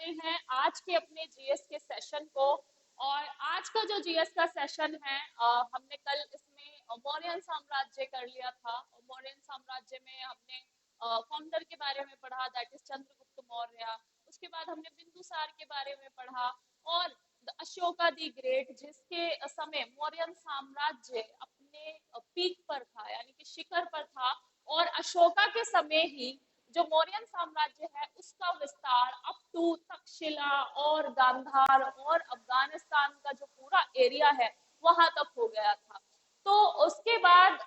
करते हैं आज के अपने जीएस के सेशन को। और आज का जो जीएस का सेशन है, हमने कल इसमें मौर्यन साम्राज्य कर लिया था। मौर्यन साम्राज्य में हमने फाउंडर के बारे में पढ़ा, दैट इज चंद्रगुप्त मौर्य। उसके बाद हमने बिंदुसार के बारे में पढ़ा और अशोका दी ग्रेट, जिसके समय मौर्यन साम्राज्य अपने पीक पर था, यानी कि शिखर पर था। और अशोका के समय ही जो मौर्यन साम्राज्य है उसका विस्तार अप टू तक्षशिला और गांधार और अफगानिस्तान का जो पूरा एरिया है वहां तक हो गया था। तो उसके बाद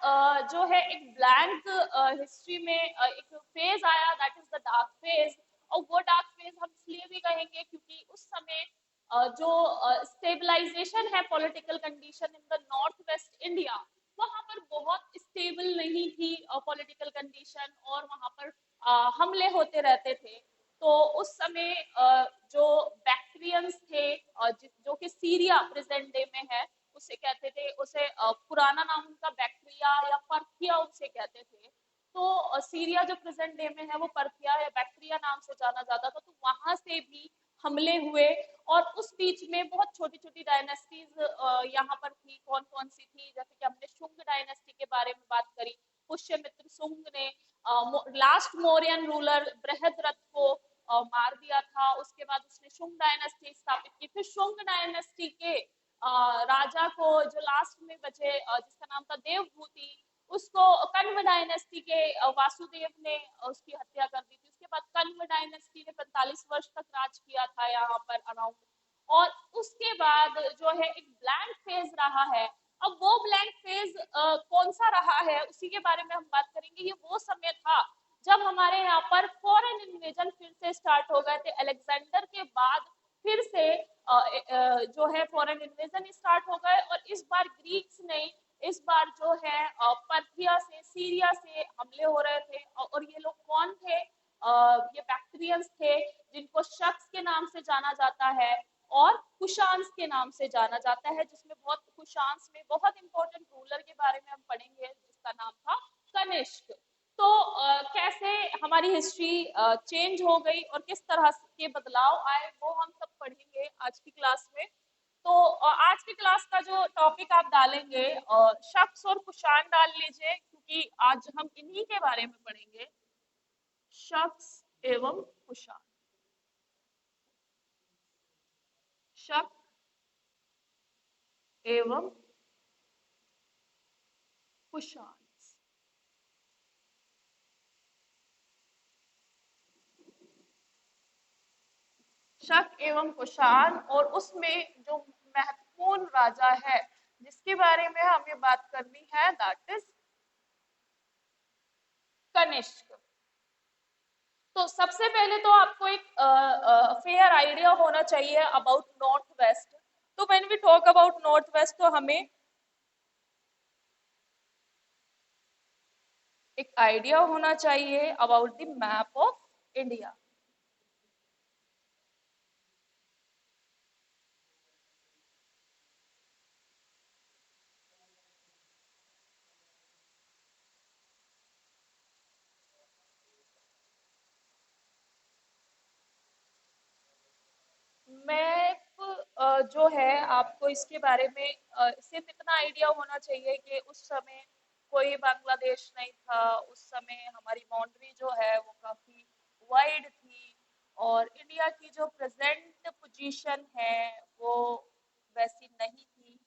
जो है एक ब्लैंक हिस्ट्री में एक फेज आया, that is the dark phase. और वो डार्क फेज हम इसलिए भी कहेंगे क्योंकि उस समय जो स्टेबलाइजेशन है political condition in the north west India, वहां पर बहुत स्टेबल नहीं थी पॉलिटिकल कंडीशन, और वहां पर हमले होते रहते थे। तो उस समय जो बैक्ट्रियंस थे, जो कि सीरिया प्रेजेंट डे में है, उसे कहते थे, उसे पुराना नाम उनका बैक्ट्रिया या पर्थिया उसे कहते थे। तो सीरिया जो प्रेजेंट डे में है वो पर्थिया या बैक्ट्रिया नाम से जाना जाता था। तो वहां से भी हमले हुए, और उस बीच में बहुत छोटी छोटी डायनेस्टीज यहाँ पर थी। कौन कौन सी थी? जैसे कि हमने शुंग डायनेस्टी के बारे में बात करी। पुष्यमित्र शुंग ने लास्ट मौर्यन रूलर बृहद्रथ को मार दिया था। उसके बाद उसने शुंग डायनेस्टी स्थापित की। फिर शुंग डायनेस्टी के राजा को, जो लास्ट में बचे, जिसका नाम था देवभूति, उसको कण्व डायनेस्टी के वासुदेव ने उसकी हत्या कर दी थी। उसके बाद कण्व डायनेस्टी ने 45 वर्ष तक राज किया था यहाँ पर अराउंड। और उसके बाद जो है एक ब्लैंक फेज रहा है। अब वो ब्लैंक फेज कौन सा रहा है उसी के बारे में हम बात करेंगे। ये वो समय था जब हमारे यहाँ पर फॉरेन इन्वेजन फिर से स्टार्ट हो गए थे। अलेक्जेंडर के बाद फिर से जो है फॉरेन इन्वेजन स्टार्ट हो गए, और इस बार ग्रीक्स ने, इस बार जो है पर्थिया से, सीरिया से हमले हो रहे थे। और ये लोग कौन थे? ये बैक्ट्रियंस थे, जिनको शख्स के नाम से जाना जाता है और कुशांस के नाम से जाना जाता है, जिसमें बहुत कुशांस में बहुत इंपॉर्टेंट रूलर के बारे में हम पढ़ेंगे जिसका नाम था कनिष्क। तो कैसे हमारी हिस्ट्री चेंज हो गई और किस तरह के बदलाव आए वो हम सब पढ़ेंगे आज की क्लास में। तो आज की क्लास का जो टॉपिक आप डालेंगे, शख्स और कुशान डाल लीजिए, क्योंकि आज हम इन्हीं के बारे में पढ़ेंगे, शख्स एवं कुशान। शक एवं कुशान। शक एवं कुशान, और उसमें जो महत्वपूर्ण राजा है जिसके बारे में हमें बात करनी है, दैट इज कनिष्क। तो सबसे पहले तो आपको एक फेयर आइडिया होना चाहिए अबाउट नॉर्थ वेस्ट। तो when we talk about north west, तो हमें एक आइडिया होना चाहिए about the map of India. Map जो है आपको इसके बारे में सिर्फ इतना आइडिया होना चाहिए कि उस समय कोई बांग्लादेश नहीं था। उस समय हमारी बाउंड्री जो है वो काफी वाइड थी, और इंडिया की जो प्रेजेंट पोजीशन है वो वैसी नहीं थी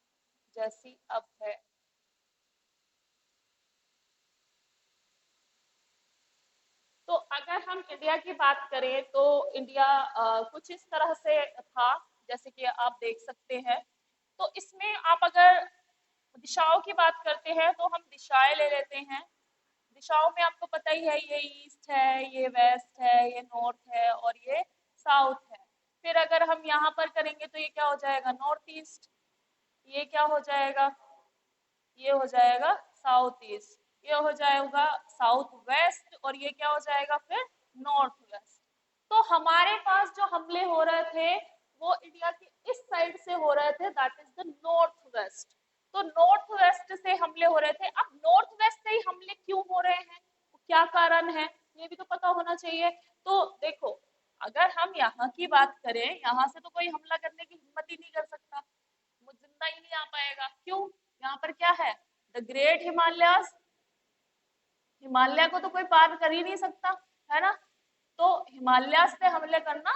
जैसी अब है। तो अगर हम इंडिया की बात करें तो इंडिया कुछ इस तरह से था, जैसे कि आप देख सकते हैं। तो इसमें आप अगर दिशाओं की बात करते हैं तो हम दिशाएं ले लेते हैं। दिशाओं में आपको पता ही है, ये ईस्ट है, ये वेस्ट है, ये नॉर्थ है और ये साउथ है। फिर अगर हम यहाँ पर करेंगे तो ये क्या हो जाएगा? North east. ये क्या हो जाएगा? ये हो जाएगा साउथ ईस्ट। ये हो जाएगा साउथ वेस्ट, और ये क्या हो जाएगा फिर? North west. तो हमारे पास जो हमले हो रहे थे वो इंडिया की इस साइड से हो रहे थे, that is the north west. तो नॉर्थ वेस्ट से हमले हो रहे थे। अब नॉर्थ वेस्ट से ही हमले क्यों हो रहे हैं, क्या कारण है, ये भी तो पता होना चाहिए। तो देखो, अगर हम यहाँ की बात करें, यहाँ से तो कोई हमला करने की हिम्मत ही नहीं कर सकता, वो जिंदा ही नहीं आ पाएगा। क्यों? यहाँ पर क्या है? द ग्रेट हिमालयाज, हिमालय को तो कोई पार कर ही नहीं सकता, है ना। तो हिमालय से हमले करना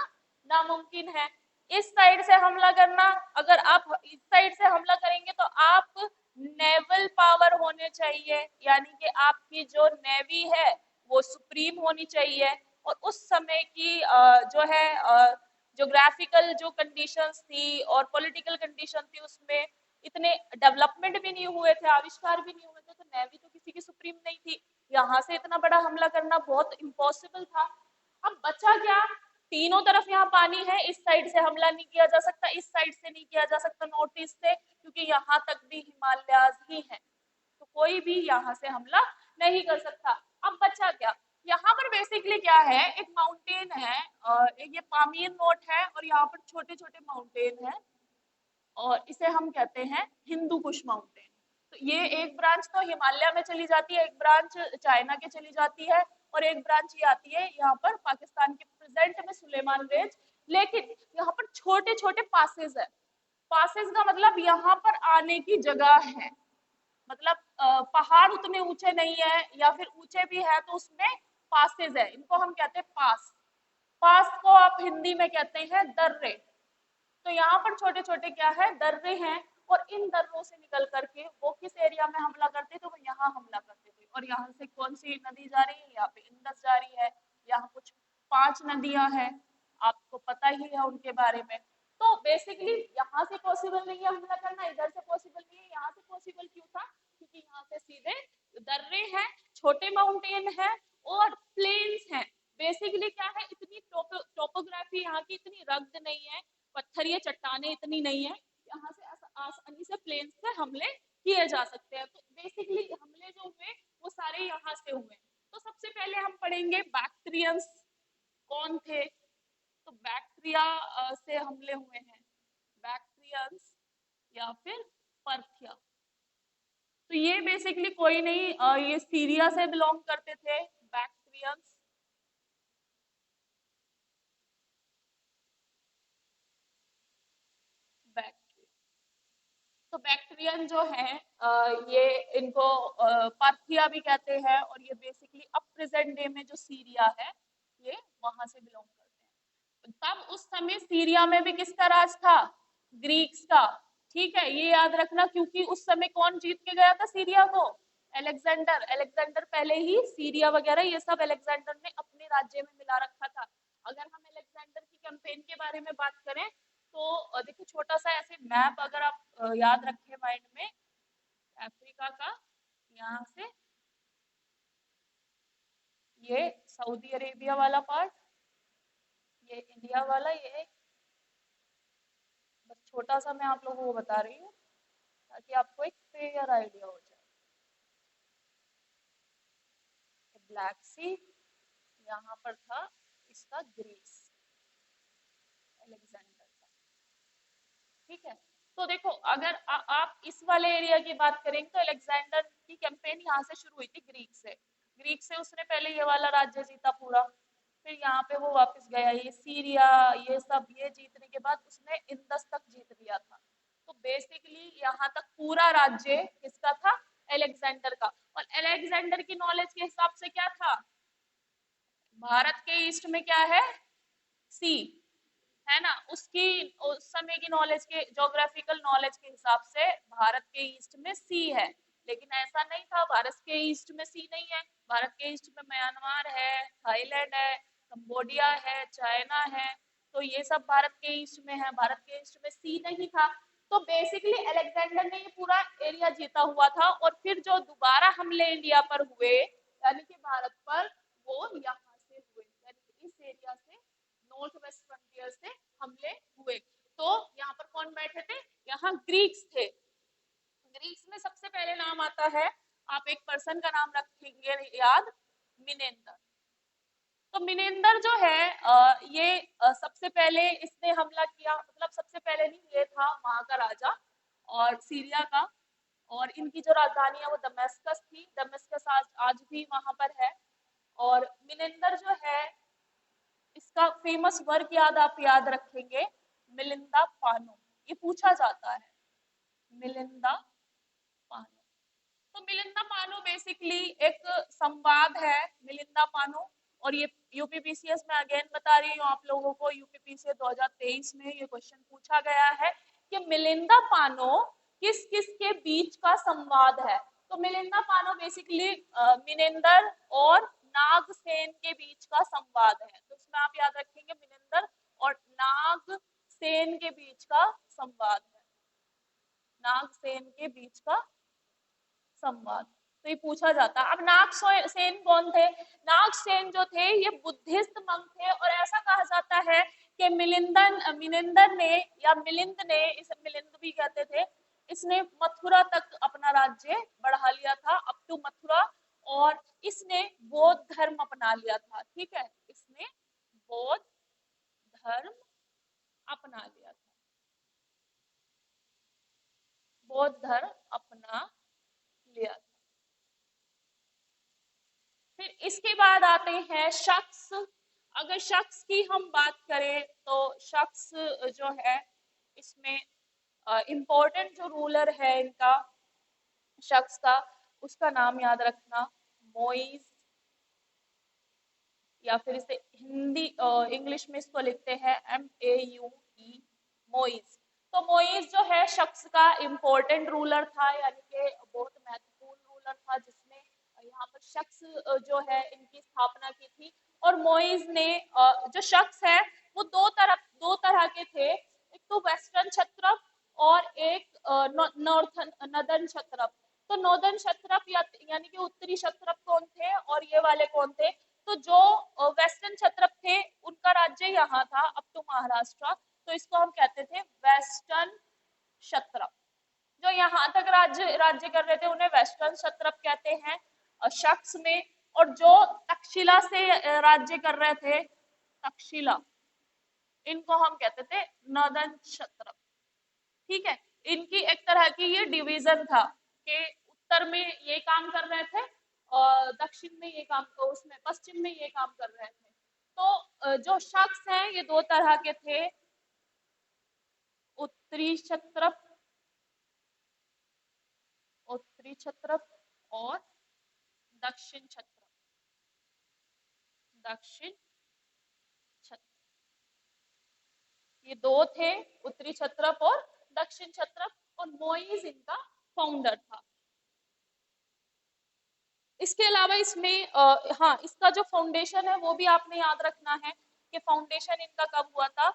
नामुमकिन है। इस साइड से हमला करना, अगर आप इस साइड से हमला करेंगे तो आप नेवल पावर होने चाहिए, यानी कि आपकी जो नेवी है वो सुप्रीम होनी चाहिए। और उस समय की जो है ज्योग्राफिकल जो कंडीशंस थी और पॉलिटिकल कंडीशन थी, उसमें इतने डेवलपमेंट भी नहीं हुए थे, आविष्कार भी नहीं हुए थे, तो नेवी तो किसी की सुप्रीम नहीं थी। यहाँ से इतना बड़ा हमला करना बहुत इम्पॉसिबल था। अब बचा क्या? तीनों तरफ यहाँ पानी है, इस साइड से हमला नहीं किया जा सकता, इस साइड से नहीं किया जा सकता, नॉर्थ ईस्ट से, क्योंकि यहाँ तक भी हिमालयाज ही है, तो कोई भी यहाँ से हमला नहीं कर सकता। अब बचा क्या? यहाँ पर बेसिकली क्या है, एक माउंटेन है, ये पामीर नोट है, और यहाँ पर छोटे छोटे माउंटेन है, और इसे हम कहते हैं हिंदू कुश माउंटेन। तो ये एक ब्रांच तो हिमालय में चली जाती है, एक ब्रांच चाइना के चली जाती है, और एक ब्रांच ये आती है यहाँ पर पाकिस्तान के प्रेजेंट में सुलेमान रेंज। लेकिन यहाँ पर छोटे छोटे पासेस है। पासेस का मतलब यहाँ पर आने की जगह है, मतलब पहाड़ उतने ऊंचे नहीं है, या फिर ऊंचे भी है तो उसमें पासेस है, इनको हम कहते हैं पास। पास को आप हिंदी में कहते हैं दर्रे। तो यहाँ पर छोटे छोटे क्या है, दर्रे हैं, और इन दर्रों से निकल करके वो किस एरिया में हमला करते थे, तो वो यहाँ हमला करते थे। और यहाँ से कौन सी नदी जा रही है? यहाँ पे इंदस जा रही है। यहाँ कुछ 5 नदियां हैं, आपको पता ही है उनके बारे में। तो बेसिकली यहाँ से पॉसिबल नहीं है हमला करना, इधर से पॉसिबल नहीं है। यहाँ से पॉसिबल क्यों था? क्योंकि यहाँ से सीधे दर्रे हैं, छोटे माउंटेन है, और प्लेन्स हैं। बेसिकली क्या है, इतनी टोपोग्राफी यहाँ की इतनी रग्ड नहीं है, पत्थरीय चट्टाने इतनी नहीं है, यहाँ से आसानी से प्लेन से हमले किए जा सकते हैं। तो बेसिकली हमले जो हुए वो सारे यहाँ से हुए। तो सबसे पहले हम पढ़ेंगे बैक्टीरियंस कौन थे। तो बैक्टीरिया से हमले हुए हैं, बैक्टीरियंस या फिर परथिया। तो ये बेसिकली कोई नहीं, ये सीरिया से बिलोंग करते थे बैक्टीरियंस। तो बैक्टीरियन जो है ये इनको पार्थिया भी कहते हैं, और ये बेसिकली अब प्रेजेंट डे में जो सीरिया है ये वहां से बिलोंग करते हैं। तब उस समय सीरिया में भी किसका राज था? ग्रीक्स का। ठीक है, ये याद रखना, क्योंकि उस समय कौन जीत के गया था सीरिया को? अलेक्जेंडर। अलेक्जेंडर पहले ही सीरिया वगैरह ये सब अलेक्जेंडर ने अपने राज्य में मिला रखा था। अगर हम अलेक्जेंडर की कैंपेन के बारे में बात करें तो देखिए, छोटा सा ऐसे मैप अगर आप याद रखें माइंड में, अफ्रीका का यहाँ से ये सऊदी अरेबिया वाला पार्ट, ये इंडिया वाला, ये बस छोटा सा मैं आप लोगों को बता रही हूँ ताकि आपको एक क्लियर आइडिया हो जाए। ब्लैक सी, यहाँ पर था इसका ग्रीस, अलेक्जेंडर का। ठीक है, तो देखो अगर आप इस वाले एरिया की बात करेंगे तो अलेक्जेंडर की कैंपेन यहाँ से शुरू हुई थी, ग्रीक से। ग्रीक से उसने पहले ये वाला राज्य जीता पूरा, फिर यहाँ पे वो वापस गया, ये सीरिया ये सब ये जीतने के बाद उसने इंदस तक जीत लिया था। तो बेसिकली यहाँ तक पूरा राज्य किसका था? अलेक्जेंडर का। और अलेक्जेंडर की नॉलेज के हिसाब से क्या था? भारत के ईस्ट में क्या है? सी, है ना। उसकी उस समय की नॉलेज के, ज्योग्राफिकल नॉलेज के हिसाब से भारत के ईस्ट में सी है। लेकिन ऐसा नहीं था, भारत के ईस्ट में सी नहीं है। भारत के ईस्ट में म्यांमार है, थाईलैंड है, कंबोडिया है, चाइना है, तो ये सब भारत के ईस्ट में है। भारत के ईस्ट में सी नहीं था। तो बेसिकली अलेक्जेंडर ने ये पूरा एरिया जीता हुआ था, और फिर जो दोबारा हमले इंडिया पर हुए, यानी कि भारत पर, वो यहाँ से हुए, यानी कि इस एरिया से, नॉर्थ वेस्ट फ्रंटियर से हमले हुए। तो यहाँ पर कौन बैठे थे? यहाँ ग्रीक्स थे। ग्रीक्स में सबसे पहले नाम आता है, आप एक पर्सन का नाम रखेंगे याद, मिनेंदर। तो मिनेंदर जो है ये सबसे पहले इसने हमला किया, मतलब सबसे पहले नहीं, ये था वहां का राजा और सीरिया का। और इनकी जो राजधानी है वो दमेस्कस थी। दमेस्कस आज आज भी वहां पर है। और मिनेंदर जो है, इसका फेमस वर्क आप याद रखेंगे, मिलिंदा पानो, ये पूछा जाता है, मिलिंदा पानो। तो मिलिंदा पानो बेसिकली एक संवाद है, मिलिंदा पानो। और ये यूपीपीसीएस में अगेन बता रही हूँ आप लोगों को, यूपीपीसीएस 2023 में ये क्वेश्चन पूछा गया है कि मिलिंदा पानो किस किस के बीच का संवाद है। तो मिलिंदा पानो बेसिकली मिनेंदर और नागसेन के बीच का संवाद है। तो इसमें आप याद रखेंगे मिनेंदर और नागसेन के बीच का संवाद है, नागसेन के बीच का संवाद। तो ये पूछा जाता है। अब नागसेन कौन थे? नागसेन जो थे ये बुद्धिस्ट मंक थे, और ऐसा कहा जाता है कि मिलिंदर ने या मिलिंद ने, इसे मिलिंद भी कहते थे, इसने मथुरा तक अपना राज्य बढ़ा लिया था, अप टू मथुरा, और इसने बौद्ध धर्म अपना लिया था। ठीक है, इसने बौद्ध धर्म अपना लिया था, बौद्ध धर्म अपना लिया था। फिर इसके बाद आते हैं शख्स। अगर शख्स की हम बात करें तो शख्स जो है इसमें इम्पोर्टेंट जो रूलर है इनका, शख्स का, उसका नाम याद रखना, मोइज, या फिर इसे हिंदी इंग्लिश में इसको लिखते हैं MAUE, मोइज। तो मोइज जो है शख्स का इम्पोर्टेंट रूलर था, यानी कि बहुत महत्वपूर्ण रूलर था, जिसने यहाँ पर शख्स जो है इनकी स्थापना की थी। और मोइज ने जो शख्स है वो दो तरह के थे, एक तो वेस्टर्न क्षत्रप और एक नॉर्दर्न क्षत्रप। तो नॉर्दर्न क्षत्रप यानी कि उत्तरी क्षत्रप कौन थे और ये वाले कौन थे? तो जो वेस्टर्न क्षत्रप थे उनका राज्य यहाँ था अप टू महाराष्ट्र, तो इसको हम कहते थे वेस्टर्न क्षत्रप। जो यहाँ तक राज्य कर रहे थे उन्हें वेस्टर्न क्षत्रप कहते हैं शख्स में। और जो तक्षशिला से राज्य कर रहे थे, तक्षशिला, इनको हम कहते थे नॉर्दर्न क्षत्रप। ठीक है, इनकी एक तरह की ये डिवीजन था कि उत्तर में ये काम कर रहे थे और दक्षिण में ये काम, तो उसमें पश्चिम में ये काम कर रहे थे। तो जो शख्स हैं ये दो तरह के थे, उत्तरी क्षत्रप, उत्तरी क्षत्रप और दक्षिण क्षत्रप, दक्षिण क्षत्रप, ये दो थे, उत्तरी क्षत्रप और दक्षिण क्षत्रप। और मोइज इनका फाउंडर था। इसके अलावा इसमें हाँ, इसका जो फाउंडेशन है वो भी आपने याद रखना है कि फाउंडेशन इनका कब हुआ था,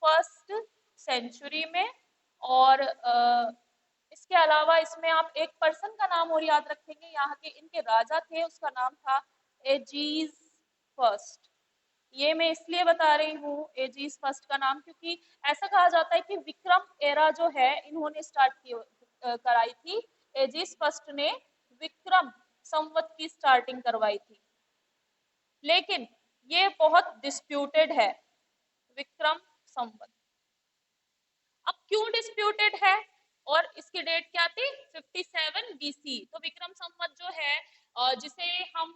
1st सेंचुरी में। और इसके अलावा इसमें आप एक पर्सन का नाम और याद रखेंगे, यहाँ के इनके राजा थे, उसका नाम था एजीज फर्स्ट। ये मैं इसलिए बता रही हूँ एजीज फर्स्ट का नाम, क्योंकि ऐसा कहा जाता है कि विक्रम एरा जो है इन्होंने स्टार्ट की कराई थी, एजीज फर्स्ट ने विक्रम संवत की स्टार्टिंग करवाई थी। लेकिन ये बहुत डिस्प्यूटेड है, विक्रम संवत। अब क्यों डिस्प्यूटेड है और इसकी डेट क्या थी, 57 BC। तो विक्रम संवत जो है जिसे हम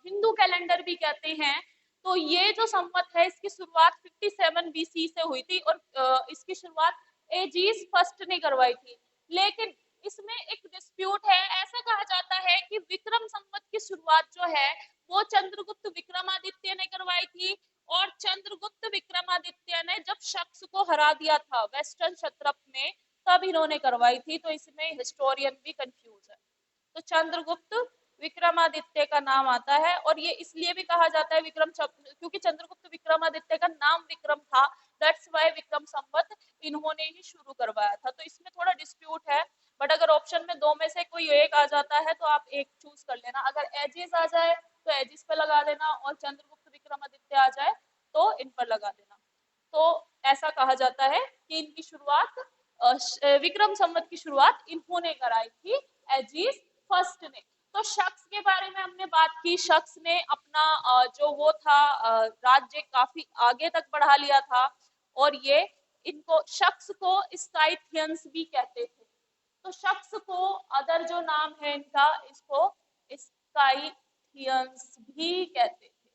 हिंदू कैलेंडर भी कहते हैं, तो ये जो संवत है इसकी शुरुआत 57 BC से हुई थी और इसकी शुरुआत एजीज फर्स्ट ने करवाई थी। लेकिन इसमें एक डिस्प्यूट है, ऐसा कहा जाता है कि विक्रम संवत की शुरुआत जो है वो चंद्रगुप्त विक्रमादित्य ने करवाई थी, और चंद्रगुप्त विक्रमादित्य ने जब शख्स को हरा दिया था वेस्टर्न क्षत्रप में, तब इन्होंने करवाई थी। तो इसमें हिस्टोरियन भी कंफ्यूज है। तो चंद्रगुप्त विक्रमादित्य का नाम आता है, और ये इसलिए भी कहा जाता है क्योंकि चंद्रगुप्त विक्रमादित्य का नाम विक्रम था, दैट्स व्हाई विक्रम संवत इन्होंने ही शुरू करवाया था। तो इसमें थोड़ा डिस्प्यूट है, बट अगर ऑप्शन में दो में से कोई एक आ जाता है तो आप एक चूज कर लेना। अगर एजिस आ जाए तो एजिस पे लगा देना, और चंद्रगुप्त विक्रमादित्य आ जाए तो इन पर लगा देना। तो ऐसा कहा जाता है कि इनकी शुरुआत विक्रम संवत की शुरुआत इन्होंने कराई थी, एजिस फर्स्ट ने। तो शख्स के बारे में हमने बात की, शख्स ने अपना जो वो था राज्य काफी आगे तक बढ़ा लिया था, और ये इनको शख्स को स्काइथियंस भी कहते थे। तो शख्स को अदर जो नाम है इनका, इसको स्काइथियंस भी कहते थे,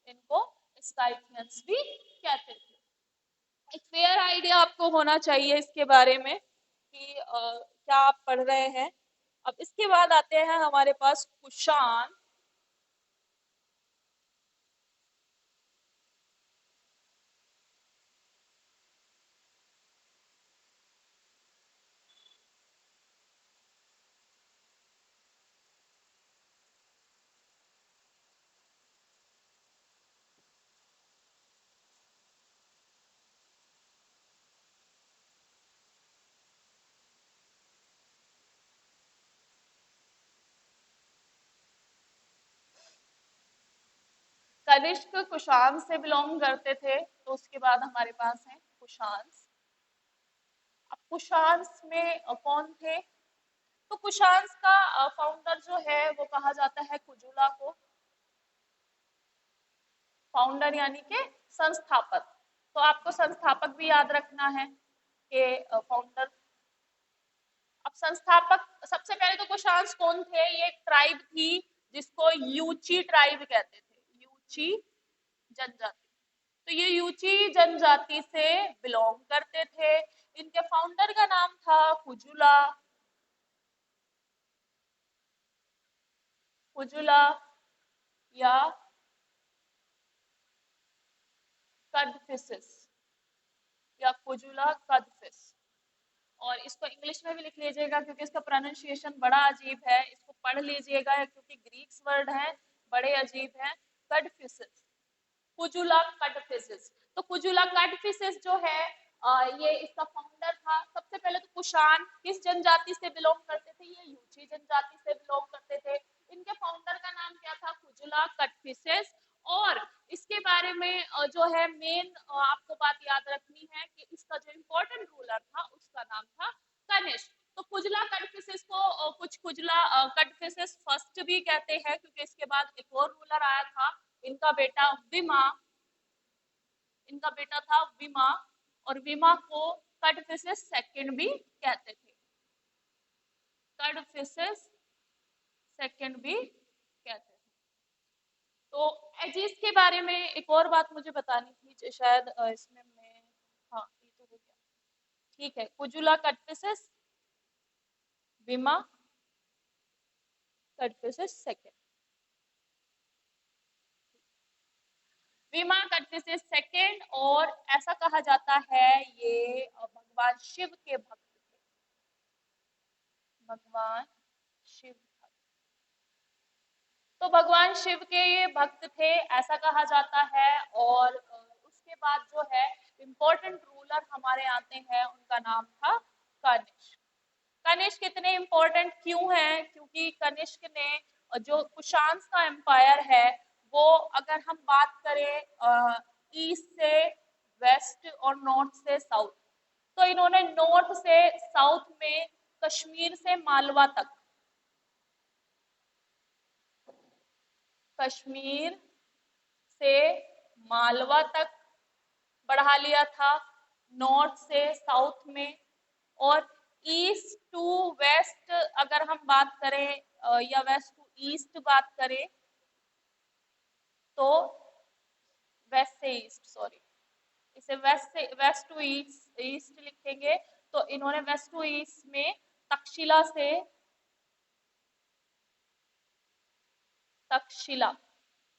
इनको स्काइथियंस भी कहते थे। एक फेयर आइडिया आपको होना चाहिए इसके बारे में कि क्या आप पढ़ रहे हैं। अब इसके बाद आते हैं हमारे पास कुषाण। कनिष्क कुषाण से बिलोंग करते थे, तो उसके बाद हमारे पास है कुषाण। अब कुषाण में कौन थे? तो कुषाण का फाउंडर जो है वो कहा जाता है कुजुला को। फाउंडर यानी कि संस्थापक। तो आपको संस्थापक भी याद रखना है कि फाउंडर। अब संस्थापक सबसे पहले तो कुषाण कौन थे? ये एक ट्राइब थी जिसको यूची ट्राइब कहते थे, यूची जनजाति। तो ये यूची जनजाति से बिलोंग करते थे। इनके फाउंडर का नाम था कुजुला। कुजुला या कदफिसिस या कुजुला कदफिस। और इसको इंग्लिश में भी लिख लीजिएगा क्योंकि इसका प्रोनाउंसिएशन बड़ा अजीब है। इसको पढ़ लीजिएगा क्योंकि ग्रीक्स वर्ड है, बड़े अजीब हैं। कदफिसिस, कुजुला कदफिसिस। तो कुजुला कदफिसिस जो है ये इसका फाउंडर था। सबसे पहले तो कुषाण किस जनजाति से बिलोंग करते थे? ये यूची जनजाति से बिलोंग करते थे। इनके फाउंडर का नाम क्या था? कुजुला कदफिसिस। और इसके बारे में जो है मेन आपको बात याद रखनी है कि इसका जो इम्पोर्टेंट रूलर था उसका नाम था कनिष्क। तो कुजुला कदफिसिस को कुछ कुजुला कदफिसिस फर्स्ट भी कहते हैं क्योंकि इसके बाद एक और रूलर आया था, इनका बेटा विमा। इनका बेटा था विमा और विमा को कदफिसिस सेकंड भी कहते थे। कदफिसिस सेकंड भी कहते थे। तो एजिस के बारे में एक और बात मुझे बतानी थी, शायद इसमें मैं, हाँ ये तो हो गया, ठीक है। कुजुला कदफिसिस, विमा, कदफिसिस सेकंड। विमा कदफिसिस सेकंड, और ऐसा कहा जाता है ये भगवान शिव के भक्त थे। भगवान शिव, तो भगवान शिव के ये भक्त थे ऐसा कहा जाता है। और उसके बाद जो है इम्पोर्टेंट रूलर हमारे आते हैं, उनका नाम था कनिष्क। कनिष्क कितने इम्पोर्टेंट क्यों हैं? क्योंकि कनिष्क ने जो कुषाण का एम्पायर है वो, अगर हम बात करें ईस्ट से वेस्ट और नॉर्थ से साउथ, तो इन्होंने नॉर्थ से साउथ में कश्मीर से मालवा तक, कश्मीर से मालवा तक बढ़ा लिया था, नॉर्थ से साउथ में। और ईस्ट टू वेस्ट अगर हम बात करें या वेस्ट टू ईस्ट बात करें, तो वेस्ट से ईस्ट, सॉरी, इसे वेस्ट से वेस्ट टू ईस्ट ईस्ट लिखेंगे। तो इन्होंने वेस्ट टू ईस्ट में तक्षशिला से, तक्षशिला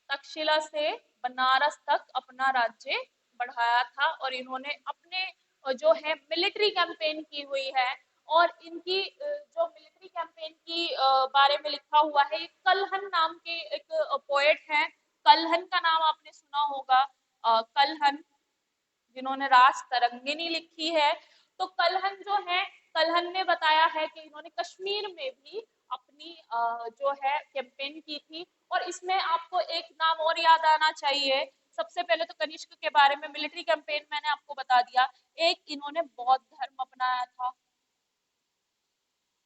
तक्षशिला से बनारस तक अपना राज्य बढ़ाया था। और इन्होंने अपने जो है मिलिट्री कैंपेन की हुई है। और इनकी जो मिलिट्री कैंपेन की बारे में लिखा हुआ है, कलहन नाम के एक पोएट हैं। कलहन का नाम आपने सुना होगा, कलहन, जिन्होंने रास तरंगिनी लिखी है। तो कलहन जो है, कलहन ने बताया है कि इन्होंने कश्मीर में भी अपनी जो है कैंपेन की थी। और इसमें आपको एक नाम और याद आना चाहिए। सबसे पहले तो कनिष्क के बारे में मिलिट्री कैंपेन मैंने आपको बता दिया। एक इन्होंने बौद्ध धर्म अपनाया था।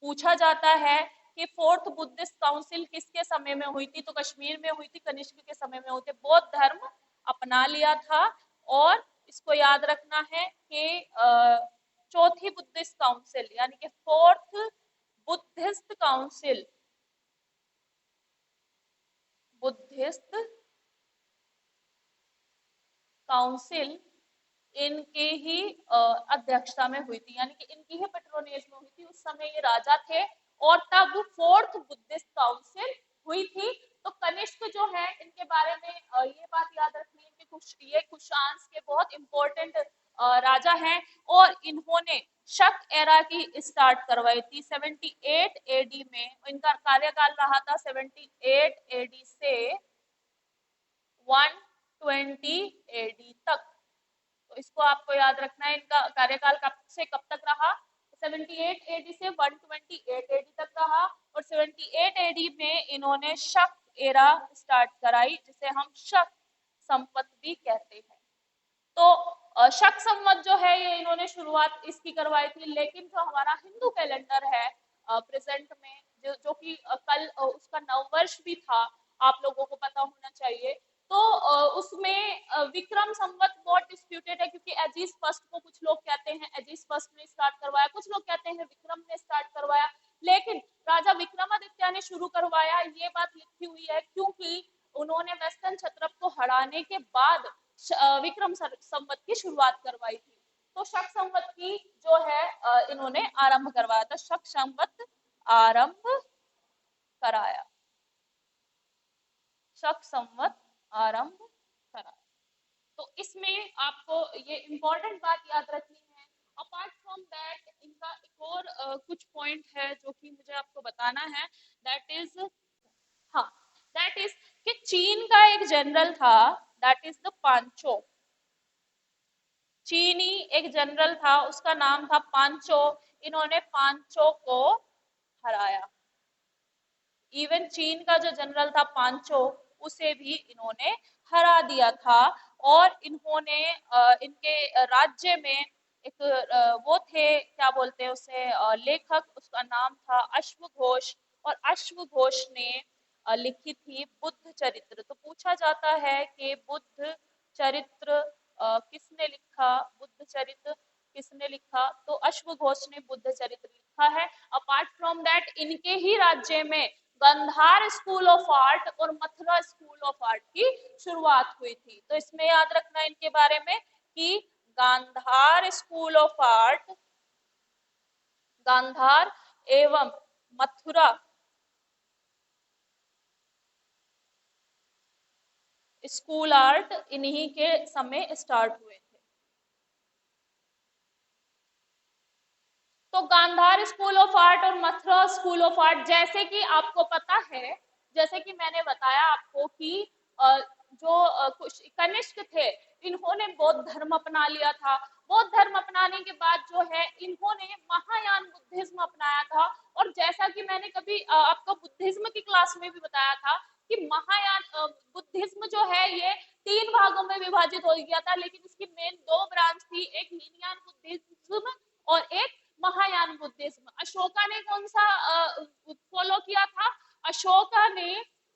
पूछा जाता है कि फोर्थ बुद्धिस्ट काउंसिल किसके समय में हुई थी? तो कश्मीर में हुई थी, कनिष्क के समय में हुई थी। बौद्ध धर्म अपना लिया था। और इसको याद रखना है कि चौथी बुद्धिस्ट काउंसिल यानी कि fourth Buddhist council, Buddhist council इनके ही अध्यक्षता में हुई थी, यानी कि इनकी ही पेट्रोनेज में हुई थी। उस समय ये राजा थे और तब फोर्थ बुद्धिस्ट काउंसिल हुई थी। तो कनिष्क जो है इनके बारे में ये बात याद रखनी है कि ये कुशांस के बहुत इंपॉर्टेंट राजा हैं और इन्होंने शक एरा की स्टार्ट करवाई थी 78 एडी में। इनका कार्यकाल रहा था 78 एडी से 120 एडी तक। तो इसको आपको याद रखना है, इनका कार्यकाल कब से कब तक रहा। 78 एडी से 128 एडी तक रहा और 78 एडी में इन्होंने शक एरा स्टार्ट कराई, जिसे हम शक संवत भी कहते हैं। तो शक संवत जो है ये इन्होंने शुरुआत इसकी करवाई थी। लेकिन जो हमारा हिंदू कैलेंडर है प्रेजेंट में, जो कि कल उसका नववर्ष भी था, आप लोगों को पता होना चाहिए। तो उसमें विक्रम संवत बहुत डिस्प्यूटेड है, क्योंकि एजिस फर्स्ट को कुछ लोग कहते हैं एजिस फर्स्ट ने स्टार्ट करवाया, कुछ लोग कहते हैं विक्रम ने स्टार्ट करवाया। लेकिन राजा विक्रमादित्य ने शुरू करवाया, ये बात लिखी हुई है, क्योंकि उन्होंने वेस्टर्न क्षत्रप को हराने के बाद विक्रम संवत की शुरुआत करवाई थी। तो शक संवत की जो है इन्होंने आरंभ करवाया था, शक संवत आरंभ कराया, शक संवत आरंभ कराया। तो इसमें आपको ये इंपॉर्टेंट बात याद रखनी है। अपार्ट फ्रॉम दैट इनका एक और कुछ पॉइंट है जो कि मुझे आपको बताना है, दैट इज हाँ दैट इज कि चीन का एक जनरल था, दैट इज द पांचो। चीनी एक जनरल था, उसका नाम था पांचो। इन्होंने पांचो को हराया। इवन चीन का जो जनरल था पांचो, उसे भी इन्होंने हरा दिया था। और इन्होंने इनके राज्य में एक वो थे, क्या बोलते हैं उसे, लेखक, उसका नाम था अश्वघोष। और अश्वघोष ने लिखी थी बुद्ध चरित्र। तो पूछा जाता है कि बुद्ध चरित्र किसने लिखा, बुद्ध चरित्र किसने लिखा? तो अश्वघोष ने बुद्ध चरित्र लिखा है। अपार्ट फ्रॉम दैट इनके ही राज्य में गांधार स्कूल ऑफ आर्ट और मथुरा स्कूल ऑफ आर्ट की शुरुआत हुई थी। तो इसमें याद रखना इनके बारे में कि Gandhara school of art, Gandhara एवं मथुरा स्कूल आर्ट इन्हीं के समय स्टार्ट हुए थे। तो गांधार स्कूल ऑफ आर्ट और मथुरा स्कूल ऑफ आर्ट, जैसे कि आपको पता है, जैसे कि मैंने बताया आपको कि जो कनिष्क थे, इन्होंने बौद्ध धर्म अपना लिया था। बौद्ध धर्म अपनाने के बाद जो है इन्होंने महायान बुद्धिज्म अपनाया था। और जैसा कि मैंने कभी आपको बुद्धिज्म की क्लास में भी बताया था कि महायान बुद्धिज्म जो है ये 3 भागों में विभाजित हो गया था, लेकिन इसकी मेन 2 ब्रांच थी, एक हीनयान बुद्धिज्म और एक महायान बुद्धिज्म। अशोका ने कौन सा फॉलो किया था? अशोका ने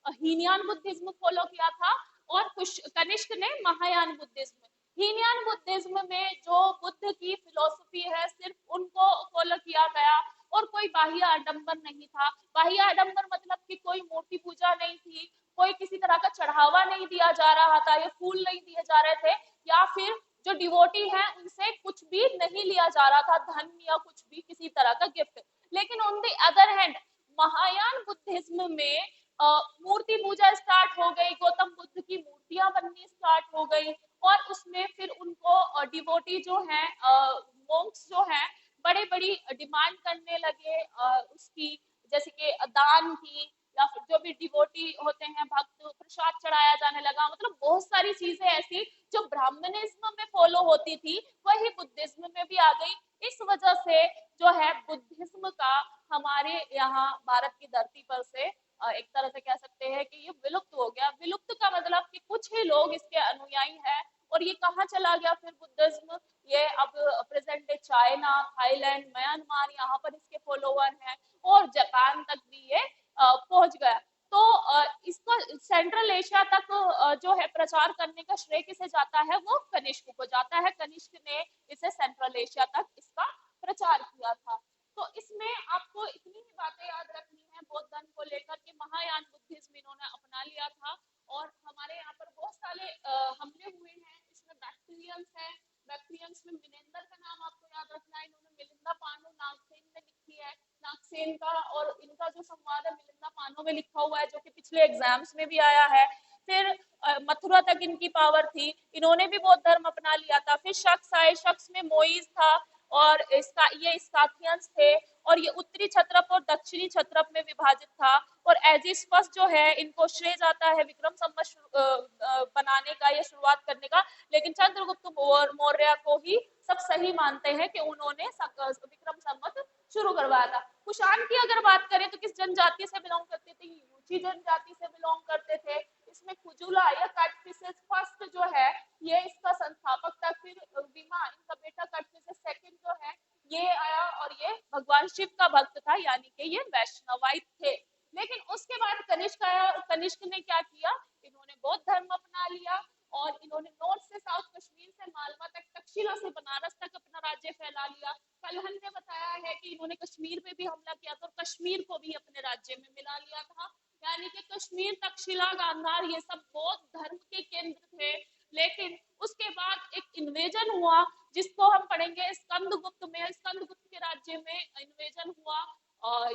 हीनयान बुद्धिज्म फॉलो किया था और कनिष्क ने महायान बुद्धिज्म। हीनयान बुद्धिज्म में जो बुद्ध की फिलोसफी है सिर्फ उनको फॉलो किया गया और कोई बाह्य आडंबर नहीं था। बाह्य आडंबर मतलब कि कोई मूर्ति पूजा नहीं थी, कोई किसी तरह का चढ़ावा नहीं दिया जा रहा था, ये फूल नहीं दिए जा रहे थे, या फिर जो डिवोटी है उनसे कुछ भी नहीं लिया जा रहा था, धन या कुछ भी किसी तरह का गिफ्ट। लेकिन on the other hand Mahayana Buddhism में मूर्ति पूजा स्टार्ट हो गई, गौतम बुद्ध की मूर्तियां बननी स्टार्ट हो गई और उसमें फिर उनको डिवोटी जो है, मोंक्स जो है, बड़े बड़ी डिमांड करने लगे उसकी, जैसे कि दान की, या फिर जो भी डिवोटी होते हैं भक्त, प्रसाद चढ़ाया जाने लगा। मतलब बहुत सारी चीजें ऐसी जो ब्राह्मणिज्म में फॉलो होती थी वही बुद्धिज्म में भी आ गई। इस वजह से जो है बुद्धिज्म का हमारे यहाँ भारत की धरती पर से एक तरह से कह सकते हैं कि ये विलुप्त हो गया। विलुप्त का मतलब कि कुछ ही लोग इसके अनुयायी हैं। और ये कहाँ चला गया फिर बुद्धिज्म? ये अब present day China, Thailand, Myanmar, यहाँ पर इसके फॉलोवर हैं और जापान तक भी ये पहुंच गया। तो इसको सेंट्रल एशिया तक जो है प्रचार करने का श्रेय किसे जाता है? वो कनिष्क को जाता है। कनिष्क ने इसे सेंट्रल एशिया तक इसका प्रचार किया था। तो इसमें आपको इतनी ही बातें याद रखनी है बौद्ध धर्म को लेकर के महायान बुद्धिज्म इन्होंने अपना लिया था और हमारे यहाँ पर बहुत सारे हमले हुए हैं। इसमें इसमें मिनेंदर का नाम आपको याद रखना है, इन्होंने मिलिंदा पानो नागसेन में लिखी है, नागसेन का, और इनका जो संवाद है मिलिंदा पानो में लिखा हुआ है, जो कि पिछले एग्जाम्स में भी आया है। फिर मथुरा तक इनकी पावर थी, इन्होंने भी बौद्ध धर्म अपना लिया था। फिर शख्स आए, शख्स में मोइज था और इसका ये स्काथियंस थे, और ये उत्तरी क्षत्रप और दक्षिणी क्षत्रप में विभाजित था। और एजिस्पस जो है, इनको श्रेय जाता है विक्रम संवत बनाने का, ये शुरुआत करने का, लेकिन चंद्रगुप्त मौर्य को ही सब सही मानते हैं कि उन्होंने विक्रम संवत शुरू करवाया था। कुषाण की अगर बात करें तो किस जनजाति से बिलोंग करते थे? यूची जनजाति से बिलोंग करते थे। इसमें कुजुला या काटफिसेस फर्स्ट जो है ये इसका संस्थापक था। फिर विमा, इनका बेटा काटफिसेस सेकंड जो है ये आया, और ये भगवान शिव का भक्त था, यानी कि ये वैष्णवाइट थे। लेकिन उसके बाद कनिष्क आया, और कनिष्क ने क्या किया? इन्होंने बौद्ध धर्म अपना लिया, और इन्होंने नॉर्थ से साउथ, कश्मीर से मालवा तक, तक्षशिला से बनारस तक अपना राज्य फैला लिया। कलहन ने बताया है कि इन्होंने कश्मीर पे भी हमला किया था, और कश्मीर को भी अपने राज्य में मिला लिया था, यानी कि कश्मीर, तक्षशिला, गांधार ये सब बौद्ध धर्म के केंद्र थे। लेकिन उसके बाद एक इन्वेजन हुआ, जिसको हम पढ़ेंगे स्कंदगुप्त में। स्कंदगुप्त के राज्य में इन्वेजन हुआ,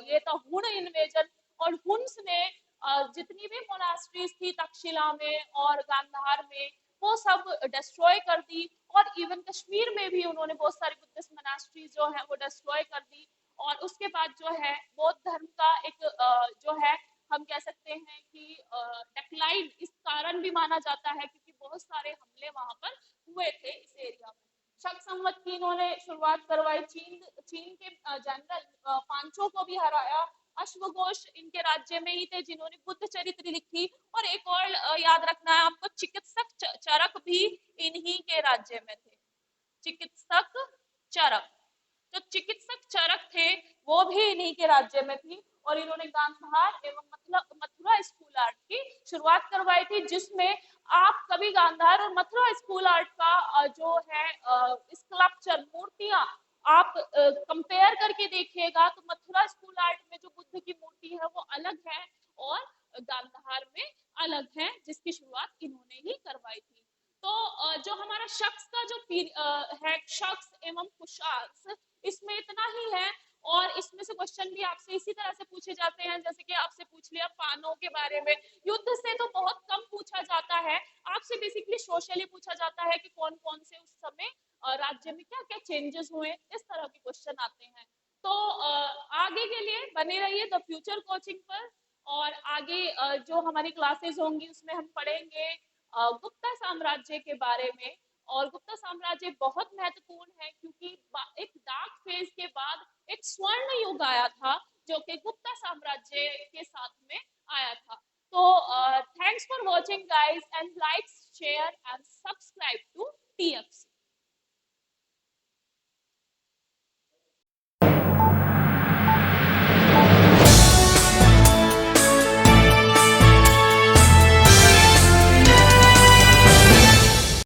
ये था हुण इन्वेजन। और हुन्स ने जितनी भी मोनास्ट्रीज थी तक्षशिला में और गांधार में, वो सब डिस्ट्रॉय कर दी, और इवन कश्मीर में भी उन्होंने बहुत सारी बुद्धिस्ट मोनास्ट्रीज जो है वो डिस्ट्रॉय कर दी। और उसके बाद जो है बौद्ध धर्म का एक जो है हम कह सकते हैं कि डेक्लाइन इस कारण भी माना जाता है क्योंकि बहुत सारे हमले वहां पर हुए थे इस एरिया में। शक संवत की इन्होंने शुरुआत करवाई, चीन के जनरल पांचों को भी हराया। अश्वघोष इनके राज्य में ही थे जिन्होंने बुद्ध चरित्र लिखी। और एक और याद रखना है आपको, चिकित्सक चरक भी इन्हीं के राज्य में थे। चिकित्सक चरक, जो चिकित्सक चरक थे वो भी इन्हीं के राज्य में थी, और इन्होंने गांधार एवं मथुरा स्कूल आर्ट की शुरुआत करवाई थी, जिसमें आप कभी गांधार और मथुरा स्कूल आर्ट का जो है स्कल्पचर, मूर्तियां आप कंपेयर करके देखिएगा तो मथुरा स्कूल आर्ट में जो बुद्ध की मूर्ति है वो अलग है, और गांधार में अलग है, जिसकी शुरुआत इन्होंने ही करवाई थी। तो जो हमारा शख्स का जो है, शख्स एवं कुशाग्स, इसमें इतना ही है। और इसमें से क्वेश्चन भी आपसे इसी तरह से पूछे जाते हैं, जैसे कि आपसे पूछ लिया पानों के बारे में। युद्ध से तो बहुत कम पूछा जाता है, आपसे बेसिकली सोशली पूछा जाता है कि कौन कौन से उस समय राज्य में क्या क्या चेंजेस हुए, इस तरह के क्वेश्चन आते हैं। तो आगे के लिए बने रहिए द फ्यूचर कोचिंग पर, और आगे जो हमारी क्लासेस होंगी उसमें हम पढ़ेंगे गुप्ता साम्राज्य के बारे में। और गुप्ता साम्राज्य बहुत महत्वपूर्ण है क्योंकि एक डार्क फेज के बाद एक स्वर्ण युग आया था, जो कि गुप्ता साम्राज्य के साथ में आया था। तो thanks for watching guys, and like, share and subscribe to TFC।